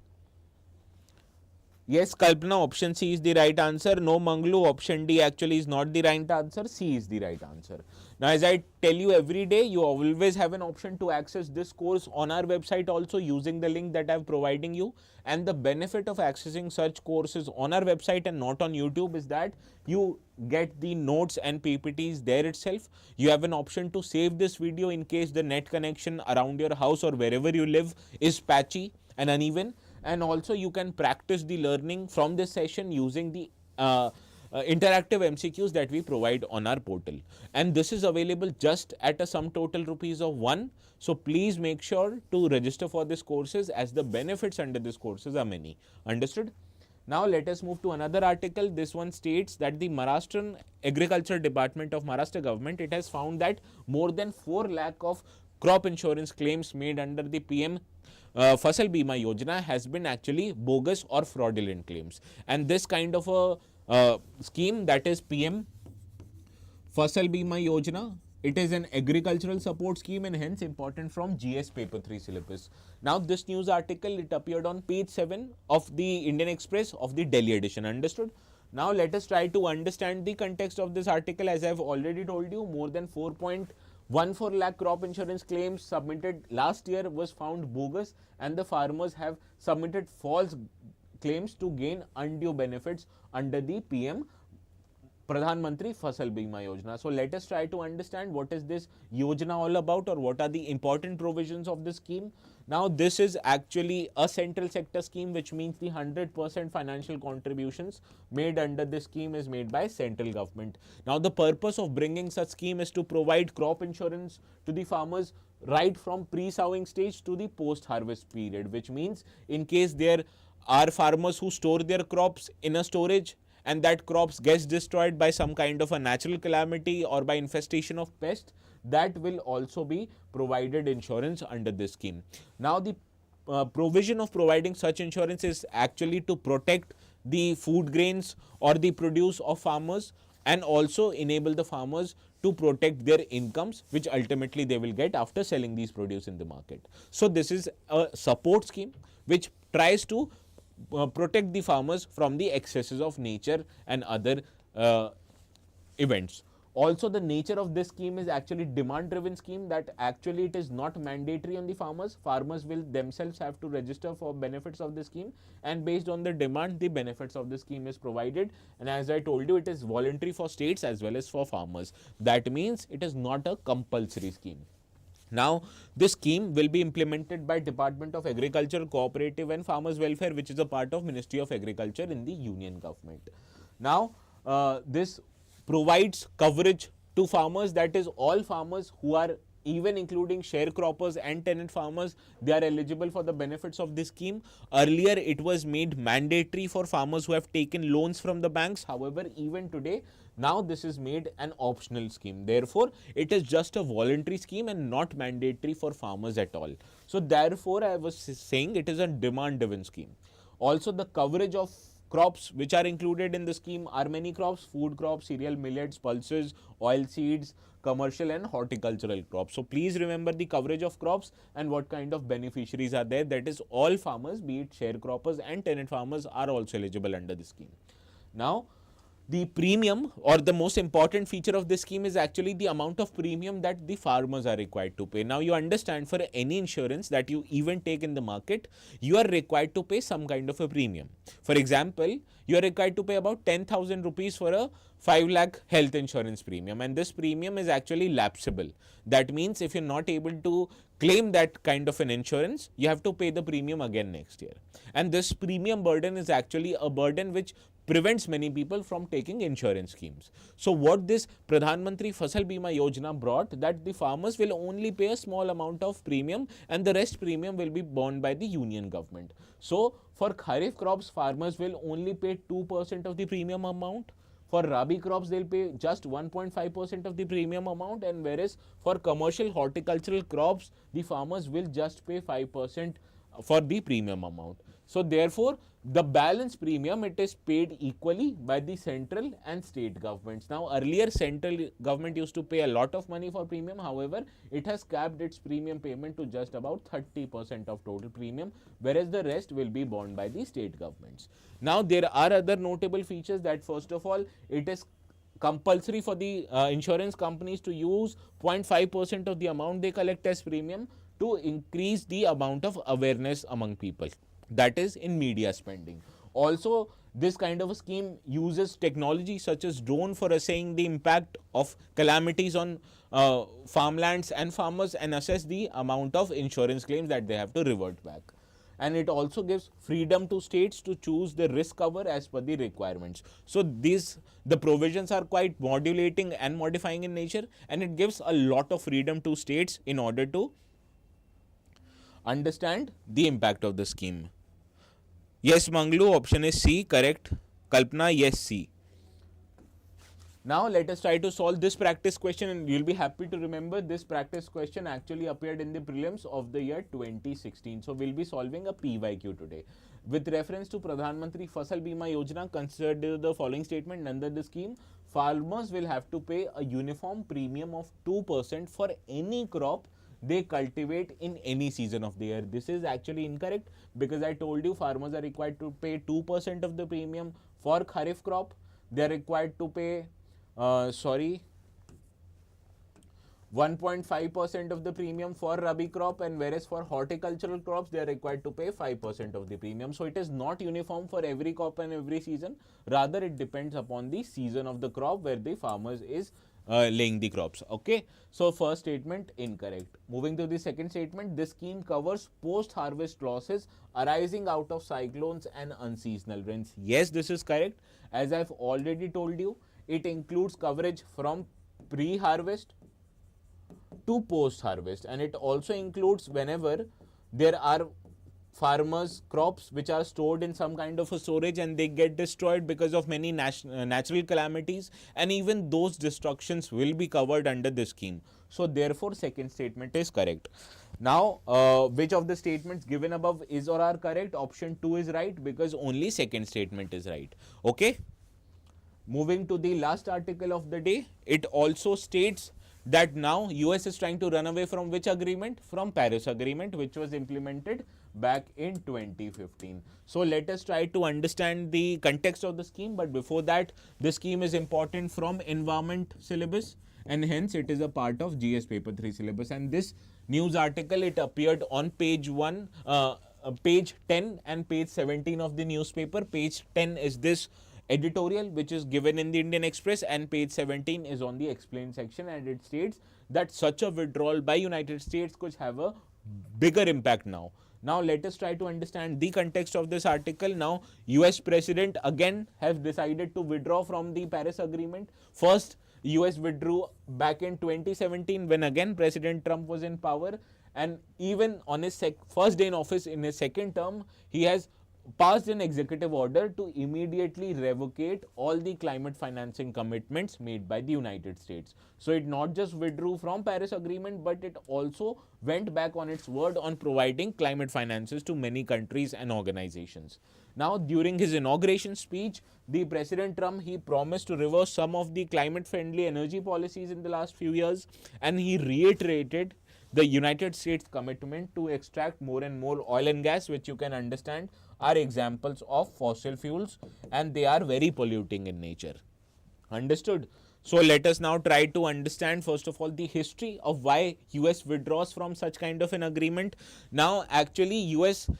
A: Yes, Kalpana, option C is the right answer. No, Manglu, option D actually is not the right answer. C is the right answer. Now, as I tell you every day, you always have an option to access this course on our website also using the link that I am providing you. And the benefit of accessing such courses on our website and not on YouTube is that you get the notes and PPTs there itself. You have an option to save this video in case the net connection around your house or wherever you live is patchy and uneven. And also you can practice the learning from this session using the interactive MCQs that we provide on our portal. And this is available just at a sum total rupees of 1. So, please make sure to register for these courses as the benefits under these courses are many. Understood? Now, let us move to another article. This one states that the Maharashtrian Agriculture Department of Maharashtra government, it has found that more than 4 lakh of crop insurance claims made under the PM Fasal Bima Yojana has been actually bogus or fraudulent claims. And this kind of a scheme, that is PM Fasal Bima Yojana, it is an agricultural support scheme and hence important from GS paper 3 syllabus. Now, this news article, it appeared on page 7 of the Indian Express of the Delhi edition. Understood? Now, let us try to understand the context of this article. As I have already told you, more than 4.14 lakh crop insurance claims submitted last year was found bogus, and the farmers have submitted false claims to gain undue benefits under the PM Pradhan Mantri Fasal Bima Yojana. So, let us try to understand what is this Yojana all about, or what are the important provisions of this scheme. Now, this is actually a central sector scheme, which means the 100% financial contributions made under this scheme is made by central government. Now, the purpose of bringing such scheme is to provide crop insurance to the farmers right from pre-sowing stage to the post-harvest period, which means in case there are farmers who store their crops in a storage and that crops gets destroyed by some kind of a natural calamity or by infestation of pest, that will also be provided insurance under this scheme. Now, the provision of providing such insurance is actually to protect the food grains or the produce of farmers and also enable the farmers to protect their incomes, which ultimately they will get after selling these produce in the market. So, this is a support scheme which tries to protect the farmers from the excesses of nature and other events. Also, the nature of this scheme is actually demand driven scheme, that actually it is not mandatory on the farmers. Farmers will themselves have to register for benefits of the scheme, and based on the demand, the benefits of the scheme is provided. And as I told you, it is voluntary for states as well as for farmers. That means it is not a compulsory scheme. Now, this scheme will be implemented by Department of Agriculture, Cooperative and Farmers Welfare, which is a part of Ministry of Agriculture in the Union government. Now, this provides coverage to farmers, that is all farmers who are, even including sharecroppers and tenant farmers, they are eligible for the benefits of this scheme. Earlier, it was made mandatory for farmers who have taken loans from the banks. However, even today, now this is made an optional scheme. Therefore, it is just a voluntary scheme and not mandatory for farmers at all. So, therefore, I was saying it is a demand driven scheme. Also, the coverage of crops which are included in the scheme are many crops: food crops, cereal, millets, pulses, oil seeds, commercial and horticultural crops. So please remember the coverage of crops and what kind of beneficiaries are there. That is, all farmers, be it sharecroppers and tenant farmers, are also eligible under the scheme. Now, the premium, or the most important feature of this scheme, is actually the amount of premium that the farmers are required to pay. Now, you understand, for any insurance that you even take in the market, you are required to pay some kind of a premium. For example, you are required to pay about 10,000 rupees for a 5 lakh health insurance premium, and this premium is actually lapsable. That means if you're not able to claim that kind of an insurance, you have to pay the premium again next year. And this premium burden is actually a burden which prevents many people from taking insurance schemes. So what this Pradhan Mantri Fasal Bima Yojana brought, that the farmers will only pay a small amount of premium and the rest premium will be borne by the union government. So for Kharif crops, farmers will only pay 2% of the premium amount. For Rabi crops, they'll pay just 1.5% of the premium amount, and whereas for commercial horticultural crops, the farmers will just pay 5% for the premium amount. So therefore, the balance premium, it is paid equally by the central and state governments. Now, earlier central government used to pay a lot of money for premium. However, it has capped its premium payment to just about 30% of total premium, whereas the rest will be borne by the state governments. Now, there are other notable features. That first of all, it is compulsory for the insurance companies to use 0.5% of the amount they collect as premium to increase the amount of awareness among people, that is in media spending. Also, this kind of a scheme uses technology such as drone for assessing the impact of calamities on farmlands and farmers, and assess the amount of insurance claims that they have to revert back. And it also gives freedom to states to choose the risk cover as per the requirements. So the provisions are quite modulating and modifying in nature, and it gives a lot of freedom to states in order to understand the impact of the scheme. Yes, Manglu, option is C, correct. Kalpana, yes, C. Now let us try to solve this practice question, and you'll be happy to remember this practice question actually appeared in the prelims of the year 2016. So we'll be solving a PYQ today. With reference to Pradhan Mantri Fasal Bima Yojana, consider the following statement. Under the scheme, farmers will have to pay a uniform premium of 2% for any crop they cultivate in any season of the year. This is actually incorrect, because I told you farmers are required to pay 2% of the premium for Kharif crop. They are required to pay 1.5% of the premium for Rabi crop, and whereas for horticultural crops, they are required to pay 5% of the premium. So it is not uniform for every crop and every season. Rather, it depends upon the season of the crop where the farmers is laying the crops. Okay, so first statement incorrect. Moving to the second statement, this scheme covers post-harvest losses arising out of cyclones and unseasonal rains. Yes, this is correct. As I've already told you, it includes coverage from pre-harvest to post-harvest, and it also includes whenever there are farmers' crops which are stored in some kind of a storage and they get destroyed because of many natural calamities, and even those destructions will be covered under this scheme. So therefore, second statement is correct. Now, which of the statements given above is or are correct? Option 2 is right, because only second statement is right. Okay. Moving to the last article of the day, it also states that now US is trying to run away from which agreement? From Paris Agreement, which was implemented back in 2015. So let us try to understand the context of the scheme, but before that, this scheme is important from environment syllabus, and hence it is a part of GS paper 3 syllabus. And this news article, it appeared on page 1, page 10 and page 17 of the newspaper. Page 10 is this editorial which is given in the Indian Express, and page 17 is on the explain section, and it states that such a withdrawal by United States could have a bigger impact now. Now let us try to understand the context of this article. Now, US President again has decided to withdraw from the Paris Agreement. First, US withdrew back in 2017 when again President Trump was in power, and even on his first day in office in his second term, he has passed an executive order to immediately revocate all the climate financing commitments made by the United States. So it not just withdrew from Paris Agreement, but it also went back on its word on providing climate finances to many countries and organizations. Now, during his inauguration speech, the President Trump, he promised to reverse some of the climate friendly energy policies in the last few years, and he reiterated the United States commitment to extract more and more oil and gas, which you can understand are examples of fossil fuels, and they are very polluting in nature. Understood? So let us now try to understand first of all the history of why US withdraws from such kind of an agreement. Now actually US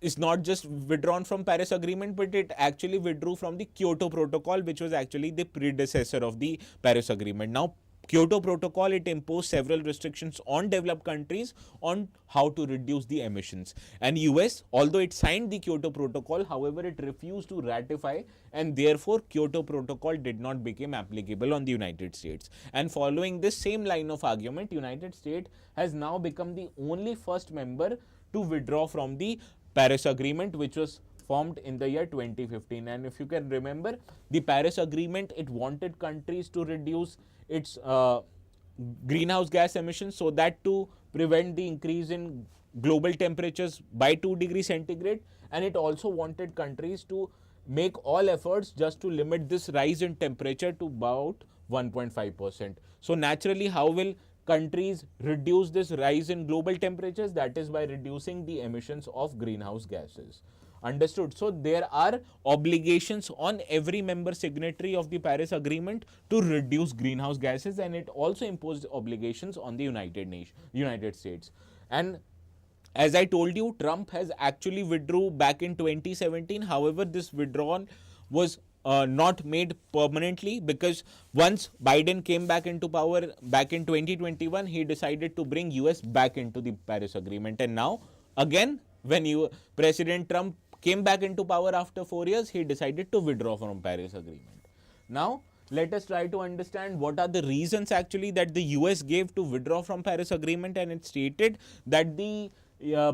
A: is not just withdrawn from Paris Agreement, but it actually withdrew from the Kyoto Protocol, which was actually the predecessor of the Paris Agreement. Now Kyoto Protocol, it imposed several restrictions on developed countries on how to reduce the emissions. And US, although it signed the Kyoto Protocol, however, it refused to ratify, and therefore Kyoto Protocol did not become applicable on the United States. And following this same line of argument, United States has now become the only first member to withdraw from the Paris Agreement, which was formed in the year 2015. And if you can remember, the Paris Agreement, it wanted countries to reduce its greenhouse gas emissions so that to prevent the increase in global temperatures by 2 degrees centigrade, and it also wanted countries to make all efforts just to limit this rise in temperature to about 1.5%. So naturally, how will countries reduce this rise in global temperatures? That is by reducing the emissions of greenhouse gases. Understood? So there are obligations on every member signatory of the Paris Agreement to reduce greenhouse gases, and it also imposed obligations on the United States. And as I told you, Trump has actually withdrew back in 2017. However, this withdrawal was not made permanently, because once Biden came back into power back in 2021, he decided to bring US back into the Paris Agreement. And now again, when President Trump came back into power after 4 years, he decided to withdraw from Paris Agreement. Now let us try to understand what are the reasons actually that the US gave to withdraw from Paris Agreement. And it stated that the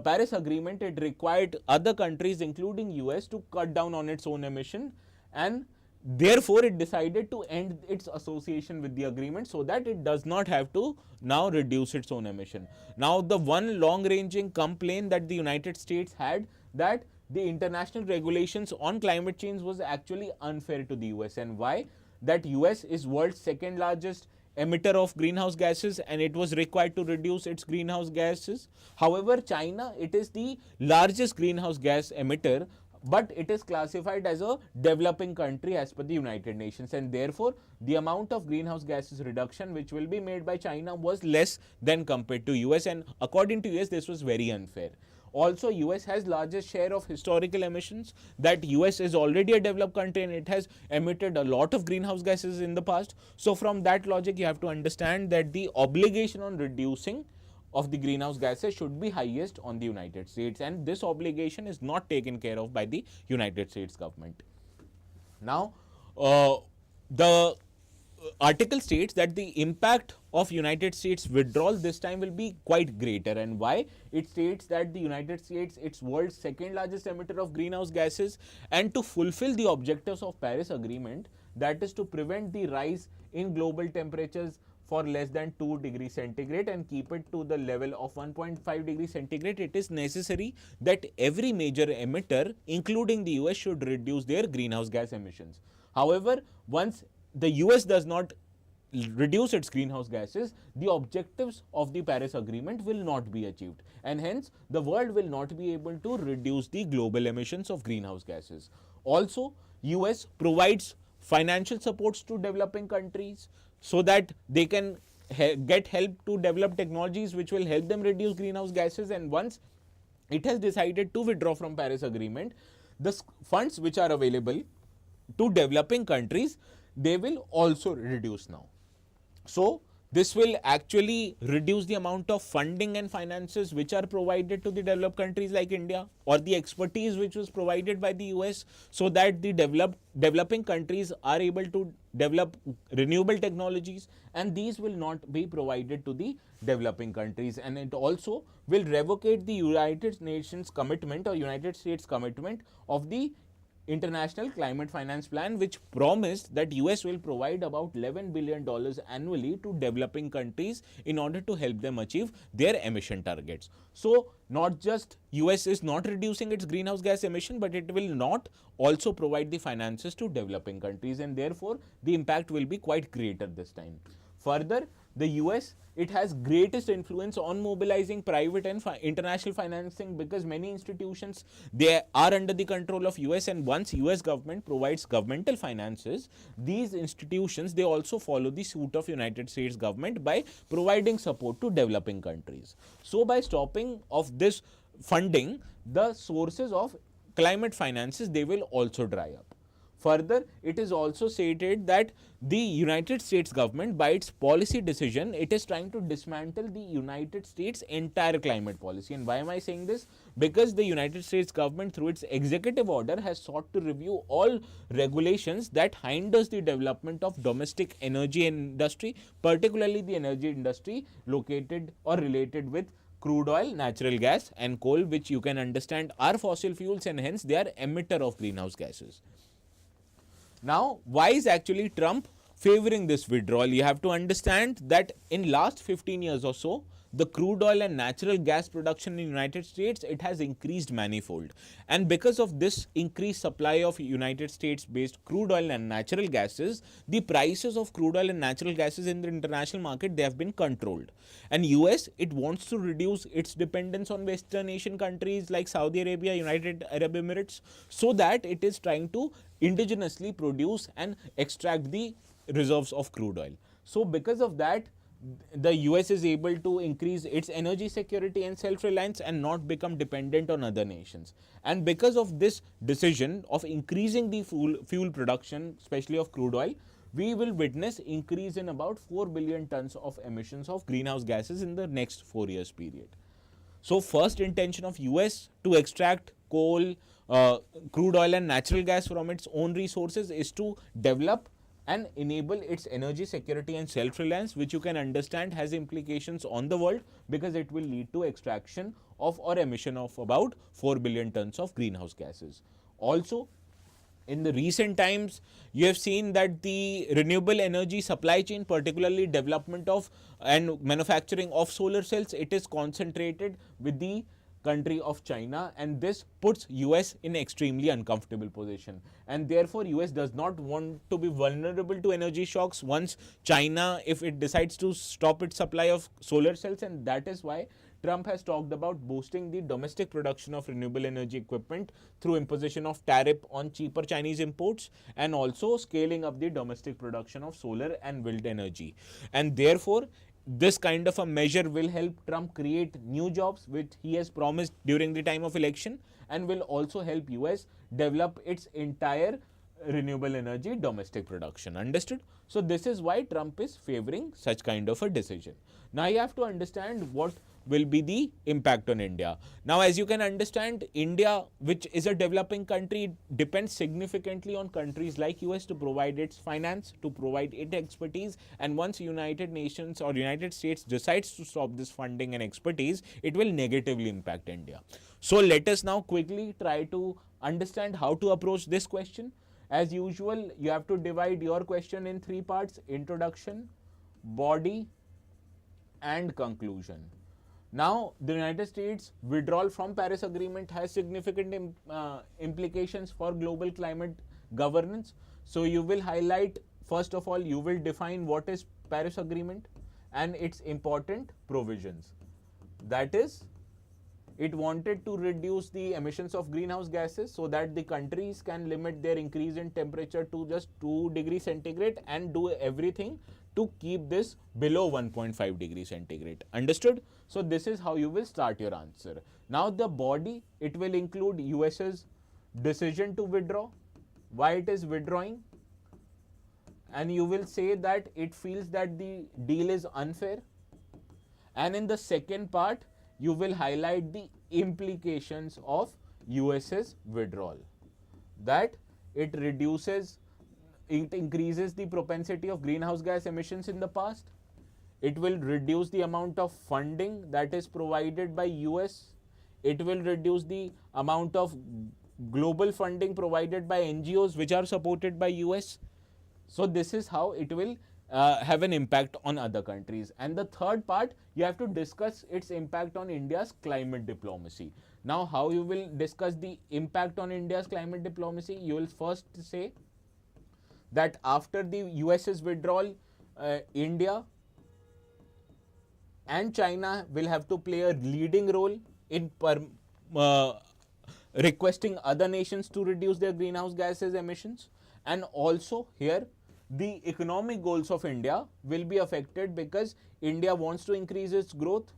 A: Paris Agreement, it required other countries including US to cut down on its own emission, and therefore it decided to end its association with the agreement so that it does not have to now reduce its own emission. Now the one long ranging complaint that the United States had, that the international regulations on climate change was actually unfair to the US. And why? That US is world's second largest emitter of greenhouse gases, and it was required to reduce its greenhouse gases. However, China, it is the largest greenhouse gas emitter, but it is classified as a developing country as per the United Nations, and therefore the amount of greenhouse gases reduction which will be made by China was less than compared to US, and according to US this was very unfair. Also, US has largest share of historical emissions, that US is already a developed country and it has emitted a lot of greenhouse gases in the past. So from that logic, you have to understand that the obligation on reducing of the greenhouse gases should be highest on the United States, and this obligation is not taken care of by the United States government. Now, the article states that the impact of United States withdrawal this time will be quite greater. And why? It states that the United States, it's world's second largest emitter of greenhouse gases, and to fulfill the objectives of Paris Agreement, that is to prevent the rise in global temperatures for less than 2 degrees centigrade and keep it to the level of 1.5 degrees centigrade, it is necessary that every major emitter, including the US, should reduce their greenhouse gas emissions. However, once the US does not reduce its greenhouse gases, the objectives of the Paris Agreement will not be achieved, and hence the world will not be able to reduce the global emissions of greenhouse gases. Also, US provides financial supports to developing countries so that they can get help to develop technologies which will help them reduce greenhouse gases. And once it has decided to withdraw from Paris Agreement, the funds which are available to developing countries, they will also reduce now. So this will actually reduce the amount of funding and finances which are provided to the developed countries like India, or the expertise which was provided by the US, so that the developing countries are able to develop renewable technologies, and these will not be provided to the developing countries. And it also will revocate the United Nations commitment or United States commitment of the International Climate Finance Plan, which promised that US will provide about $11 billion annually to developing countries in order to help them achieve their emission targets. So not just US is not reducing its greenhouse gas emission, but it will not also provide the finances to developing countries, and therefore the impact will be quite greater this time. Further, the US, it has greatest influence on mobilizing private and international financing, because many institutions, they are under the control of US, and once US government provides governmental finances, these institutions, they also follow the suit of United States government by providing support to developing countries. So by stopping of this funding, the sources of climate finances, they will also dry up. Further, it is also stated that the United States government, by its policy decision, it is trying to dismantle the United States entire climate policy. And why am I saying this? Because the United States government, through its executive order, has sought to review all regulations that hinders the development of domestic energy industry, particularly the energy industry located or related with crude oil, natural gas and coal, which you can understand are fossil fuels, and hence they are emitter of greenhouse gases. Now, why is actually Trump favoring this withdrawal? You have to understand that in last 15 years or so, the crude oil and natural gas production in the United States, it has increased manifold. And because of this increased supply of United States based crude oil and natural gases, the prices of crude oil and natural gases in the international market, they have been controlled. And US, it wants to reduce its dependence on Western Asian countries like Saudi Arabia, United Arab Emirates, so that it is trying to indigenously produce and extract the reserves of crude oil. So because of that, the US is able to increase its energy security and self-reliance and not become dependent on other nations. And because of this decision of increasing the fuel production, especially of crude oil, we will witness increase in about 4 billion tons of emissions of greenhouse gases in the next 4 years period. So first intention of US to extract coal, crude oil and natural gas from its own resources is to develop and enable its energy security and self-reliance, which you can understand has implications on the world, because it will lead to extraction of or emission of about 4 billion tons of greenhouse gases. Also, in the recent times, you have seen that the renewable energy supply chain, particularly development of and manufacturing of solar cells, it is concentrated with the country of China, and this puts US in extremely uncomfortable position, and therefore US does not want to be vulnerable to energy shocks once China, if it decides to stop its supply of solar cells. And that is why Trump has talked about boosting the domestic production of renewable energy equipment through imposition of tariff on cheaper Chinese imports, and also scaling up the domestic production of solar and wind energy. And therefore this kind of a measure will help Trump create new jobs, which he has promised during the time of election, and will also help US develop its entire renewable energy domestic production. Understood? So this is why Trump is favoring such kind of a decision. Now you have to understand what will be the impact on India. Now, as you can understand, India, which is a developing country, depends significantly on countries like US to provide its finance, to provide its expertise, and once United Nations or United States decides to stop this funding and expertise, it will negatively impact India. So let us now quickly try to understand how to approach this question. As usual, you have to divide your question in 3 parts: introduction, body, and conclusion. Now, the United States withdrawal from Paris Agreement has significant implications for global climate governance. So you will highlight, first of all, you will define what is Paris Agreement and its important provisions. That is, it wanted to reduce the emissions of greenhouse gases so that the countries can limit their increase in temperature to just 2 degrees centigrade and do everything to keep this below 1.5 degrees centigrade. Understood? So this is how you will start your answer. Now the body, it will include US's decision to withdraw, why it is withdrawing, and you will say that it feels that the deal is unfair. And in the second part, you will highlight the implications of US's withdrawal. That it increases the propensity of greenhouse gas emissions in the past. It will reduce the amount of funding that is provided by US. It will reduce the amount of global funding provided by NGOs which are supported by US. So this is how it will have an impact on other countries. And the third part, you have to discuss its impact on India's climate diplomacy. Now, how you will discuss the impact on India's climate diplomacy? You will first say that after the US's withdrawal, India and China will have to play a leading role in requesting other nations to reduce their greenhouse gases emissions. And also here, the economic goals of India will be affected because India wants to increase its growth.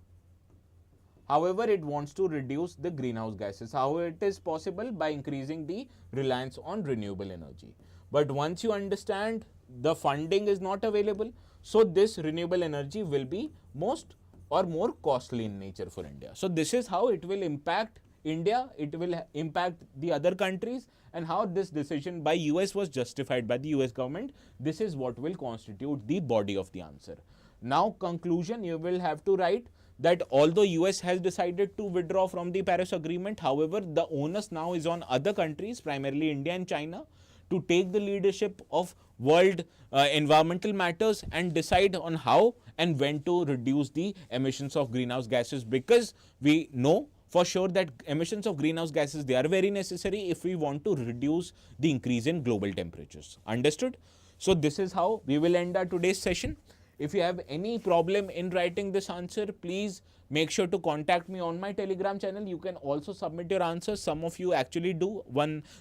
A: However, it wants to reduce the greenhouse gases. How it is possible? By increasing the reliance on renewable energy. But once you understand the funding is not available, so this renewable energy will be most or more costly in nature for India. So this is how it will impact India, it will impact the other countries, and how this decision by US was justified by the US government. This is what will constitute the body of the answer. Now, conclusion, you will have to write that although US has decided to withdraw from the Paris Agreement, however, the onus now is on other countries, primarily India and China, to take the leadership of world environmental matters and decide on how and when to reduce the emissions of greenhouse gases, because we know for sure that emissions of greenhouse gases, they are very necessary if we want to reduce the increase in global temperatures. Understood? So this is how we will end our today's session. If you have any problem in writing this answer, please make sure to contact me on my Telegram channel. You can also submit your answers. Some of you actually do.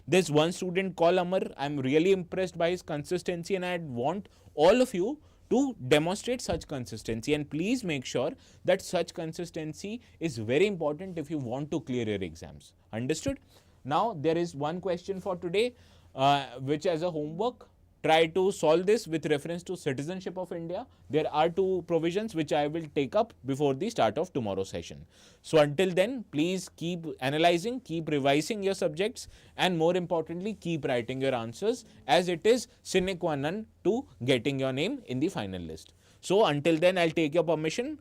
A: There's one student called Amar. I'm really impressed by his consistency, and I want all of you to demonstrate such consistency, and please make sure that such consistency is very important if you want to clear your exams. Understood? Now, there is one question for today, which as a homework, try to solve this with reference to citizenship of India. There are two provisions which I will take up before the start of tomorrow's session. So until then, please keep analyzing, keep revising your subjects, and more importantly, keep writing your answers, as it is sine qua non to getting your name in the final list. So until then, I'll take your permission.